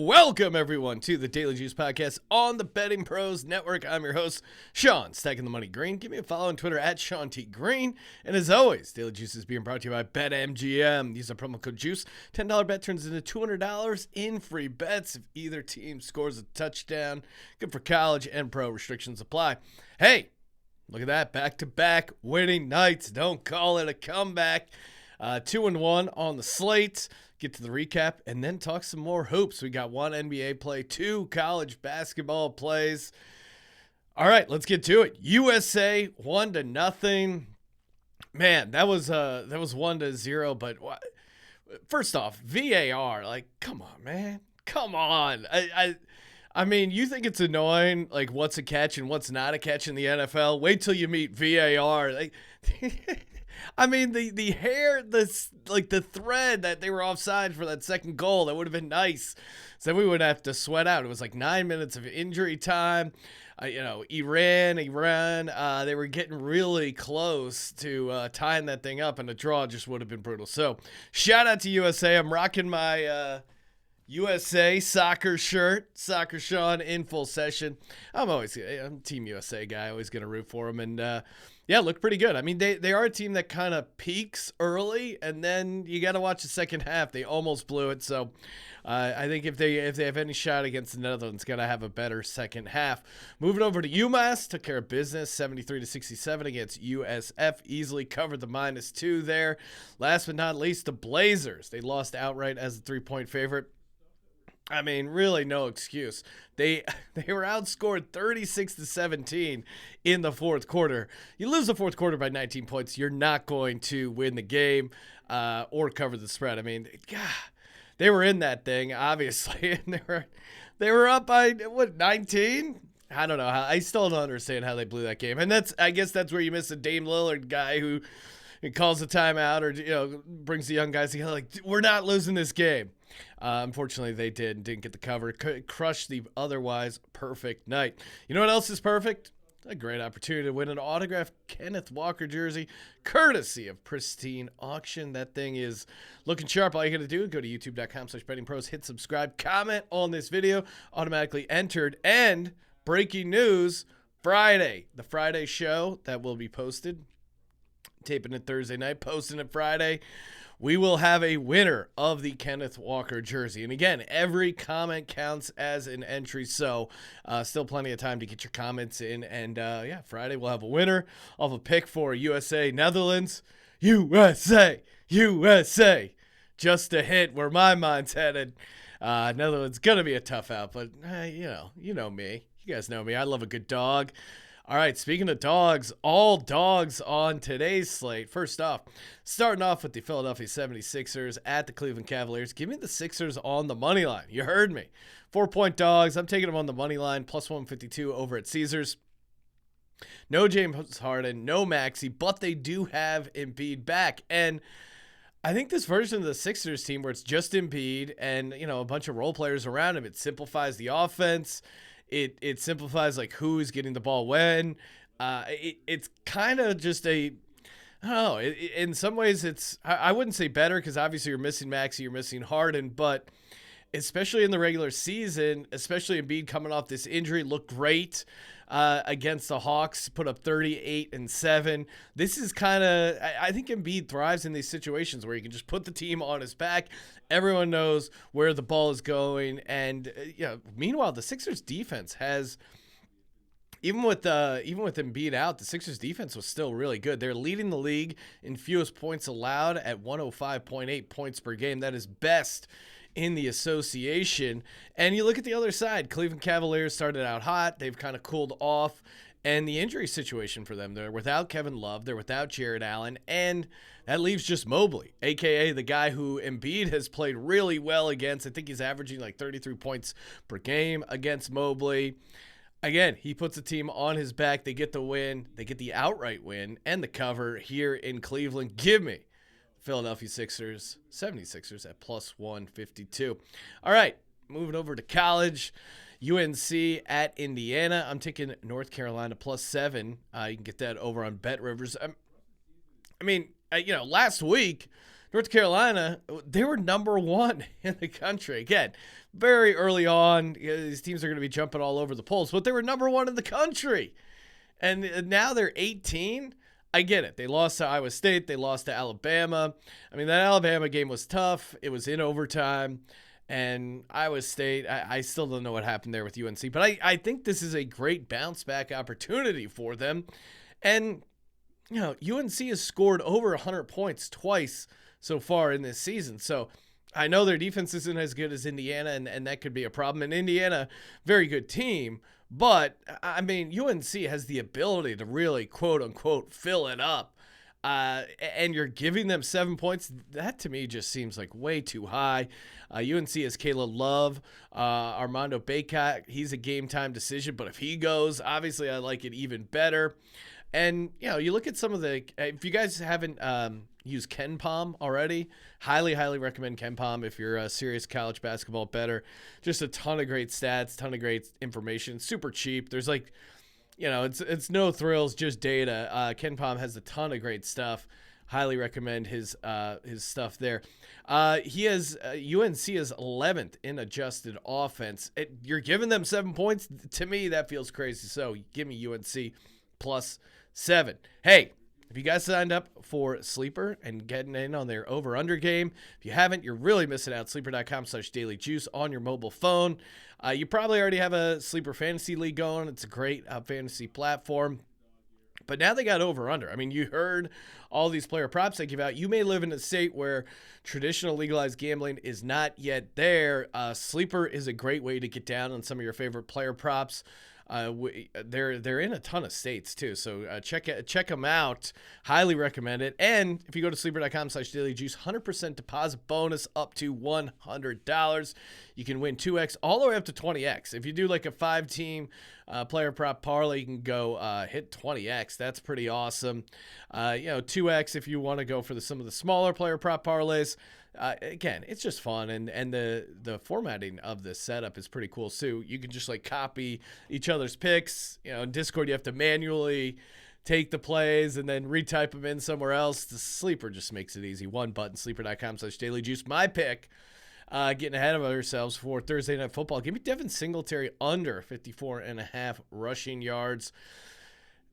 Welcome, everyone, to the Daily Juice Podcast on the Betting Pros Network. I'm your host, Sean, Stacking the Money Green. Give me a follow on Twitter at Sean T. Green. And as always, Daily Juice is being brought to you by BetMGM. Use the promo code JUICE. $10 bet turns into $200 in free bets if either team scores a touchdown. Good for college and pro. Restrictions apply. Hey, look at that. Back-to-back winning nights. Don't call it a comeback. 2-1 on the slate. Get to the recap and then talk some more hoops. We got one NBA play, two college basketball plays. All right, let's get to it. USA 1-0. Man, that was 1-0. But first off, VAR. Like, come on, man, come on. I mean, you think it's annoying, like what's a catch and what's not a catch in the NFL? Wait till you meet VAR. Like. I mean, the hair, the thread that they were offside for that second goal, that would have been nice. So we would have to sweat out. It was like 9 minutes of injury time. Iran, they were getting really close to tying that thing up, and a draw just would have been brutal. So shout out to USA. I'm rocking my USA soccer shirt, Soccer Sean in full session. I'm Team USA guy, always going to root for them. And yeah, look pretty good. I mean, they are a team that kind of peaks early, and then you got to watch the second half. They almost blew it. So I think if they have any shot against the Netherlands, got to have a better second half. Moving over to UMass, took care of business, 73-67 against USF. Easily covered the -2 there. Last but not least, the Blazers. They lost outright as a 3-point favorite. I mean, really no excuse. They were outscored 36-17 in the fourth quarter. You lose the fourth quarter by 19 points, you're not going to win the game or cover the spread. I mean, God, they were in that thing, obviously, and they were up by 19? I don't know. I still don't understand how they blew that game. And I guess that's where you miss a Dame Lillard guy who calls a timeout or brings the young guys together like, we're not losing this game. Unfortunately, they didn't get the cover. Crushed the otherwise perfect night. You know what else is perfect? A great opportunity to win an autographed Kenneth Walker jersey, courtesy of Pristine Auction. That thing is looking sharp. All you got to do is go to youtube.com/bettingpros, hit subscribe, comment on this video, automatically entered. And breaking news, Friday, the Friday show that will be posted. Taping it Thursday night, posting it Friday. We will have a winner of the Kenneth Walker jersey. And again, every comment counts as an entry, so still plenty of time to get your comments in. And yeah, Friday we'll have a winner of a pick for USA Netherlands. USA! Just a hint where my mind's headed. Netherlands going to be a tough out, but you know me. You guys know me. I love a good dog. All right, speaking of dogs, all dogs on today's slate. First off, starting off with the Philadelphia 76ers at the Cleveland Cavaliers. Give me the Sixers on the money line. You heard me. 4-point dogs. I'm taking them on the money line, plus 152 over at Caesars. No James Harden, no Maxey, but they do have Embiid back. And I think this version of the Sixers team where it's just Embiid and, a bunch of role players around him, it simplifies the offense. It simplifies like who's getting the ball when. It's kind of just I don't know. In some ways, I wouldn't say better because obviously you're missing Maxey, you're missing Harden, but especially in the regular season, especially Embiid coming off this injury, looked great against the Hawks, put up 38 and 7. This is kind of, I think Embiid thrives in these situations where he can just put the team on his back. Everyone knows where the ball is going. And meanwhile, the Sixers defense has, even with Embiid out, the Sixers defense was still really good. They're leading the league in fewest points allowed at 105.8 points per game. That is best in the association. And you look at the other side, Cleveland Cavaliers started out hot. They've kind of cooled off. And the injury situation for them, they're without Kevin Love, they're without Jared Allen, and that leaves just Mobley, a.k.a. the guy who Embiid has played really well against. I think he's averaging like 33 points per game against Mobley. Again, he puts the team on his back. They get the win. They get the outright win and the cover here in Cleveland. Give me Philadelphia 76ers at plus 152. All right, moving over to college. UNC at Indiana. I'm taking North Carolina plus 7. You can get that over on Bet Rivers. Last week, North Carolina, they were number one in the country. Again, very early on, these teams are going to be jumping all over the polls, but they were number one in the country. And now they're 18. I get it. They lost to Iowa State. They lost to Alabama. I mean, that Alabama game was tough. It was in overtime. And Iowa State, I still don't know what happened there with UNC. But I think this is a great bounce-back opportunity for them. And, UNC has scored over 100 points twice so far in this season. So I know their defense isn't as good as Indiana, and that could be a problem. And Indiana, very good team. But, I mean, UNC has the ability to really, quote-unquote, fill it up. And you're giving them 7 points. That, to me, just seems like way too high. UNC has Caleb Love, Armando Bacot. He's a game-time decision. But if he goes, obviously I like it even better. And, you look at some of the – if you guys haven't used KenPom already, highly, highly recommend KenPom if you're a serious college basketball bettor. Just a ton of great stats, ton of great information, super cheap. There's it's no thrills, just data. KenPom has a ton of great stuff. Highly recommend his stuff there. He has UNC is 11th in adjusted offense. You're giving them 7 points. To me, that feels crazy. So give me UNC plus 7. Hey, if you guys signed up for Sleeper and getting in on their over-under game, if you haven't, you're really missing out. Sleeper.com/dailyjuice on your mobile phone. You probably already have a Sleeper Fantasy League going. It's a great fantasy platform. But now they got over-under. I mean, you heard all these player props they give out. You may live in a state where traditional legalized gambling is not yet there. Sleeper is a great way to get down on some of your favorite player props. They're in a ton of states too, so check them out. Highly recommend it. And if you go to sleeper.com/dailyjuice, 100% deposit bonus up to $100. You can win 2x all the way up to 20x. If you do like a 5-team player prop parlay, you can go hit 20x. That's pretty awesome. 2x if you want to go for some of the smaller player prop parlays. Again, it's just fun, and the formatting of the setup is pretty cool too. You can just copy each other's picks. In Discord, you have to manually take the plays and then retype them in somewhere else. The Sleeper just makes it easy. One button, sleeper.com/dailyjuice. My pick, getting ahead of ourselves for Thursday Night Football. Give me Devin Singletary under 54.5 rushing yards.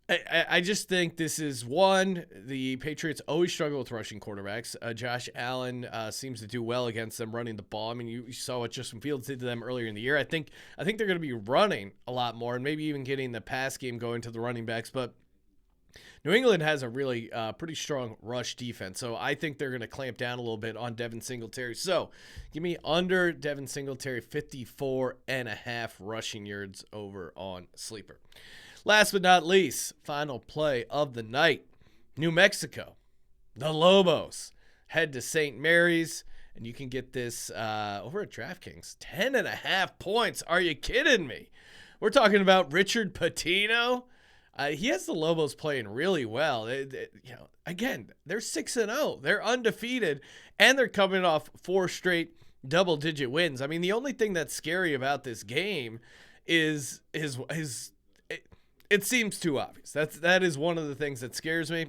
I just think this is one. The Patriots always struggle with rushing quarterbacks. Josh Allen seems to do well against them running the ball. I mean, you saw what Justin Fields did to them earlier in the year. I think they're going to be running a lot more and maybe even getting the pass game going to the running backs. But New England has a really pretty strong rush defense, so I think they're going to clamp down a little bit on Devin Singletary. So give me under Devin Singletary, 54.5 rushing yards over on Sleeper. Last but not least, final play of the night. New Mexico, the Lobos head to St. Mary's, and you can get this over at DraftKings. 10.5 points. Are you kidding me? We're talking about Richard Pitino. He has the Lobos playing really well. Again, they're 6-0. They're undefeated, and they're coming off 4 straight double-digit wins. I mean, the only thing that's scary about this game is his. It seems too obvious. That is one of the things that scares me.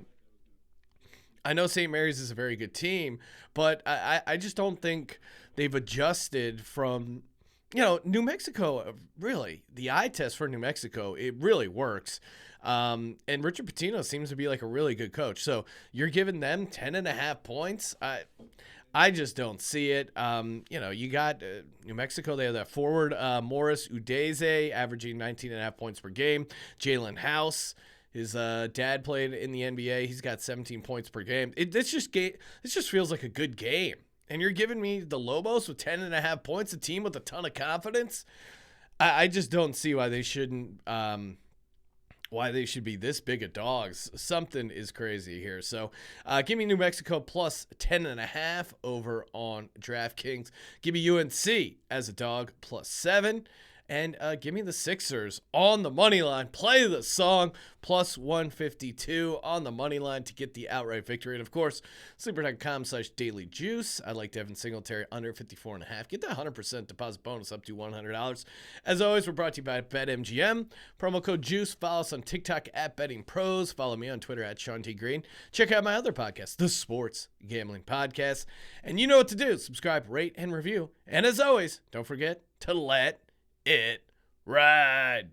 I know St. Mary's is a very good team, but I just don't think they've adjusted from, New Mexico. Really, the eye test for New Mexico, it really works. And Richard Pitino seems to be like a really good coach. So you're giving them 10.5 points. I just don't see it. You got New Mexico. They have that forward, Morris Udeze, averaging 19.5 points per game. Jalen House, his dad played in the NBA. He's got 17 points per game. This just feels like a good game. And you're giving me the Lobos with 10.5 points, a team with a ton of confidence. I just don't see why they shouldn't. Why they should be this big of dogs. Something is crazy here. So give me New Mexico plus 10.5 over on DraftKings. Give me UNC as a dog plus 7. And give me the Sixers on the money line. Play the song plus 152 on the money line to get the outright victory. And of course, sleeper.com/dailyjuice. I like Devin Singletary under 54.5. Get that 100% deposit bonus up to $100. As always, we're brought to you by BetMGM. Promo code JUICE. Follow us on TikTok at Betting Pros. Follow me on Twitter at Sean T. Green. Check out my other podcast, the Sports Gambling Podcast. And you know what to do. Subscribe, rate, and review. And as always, don't forget to let it ride.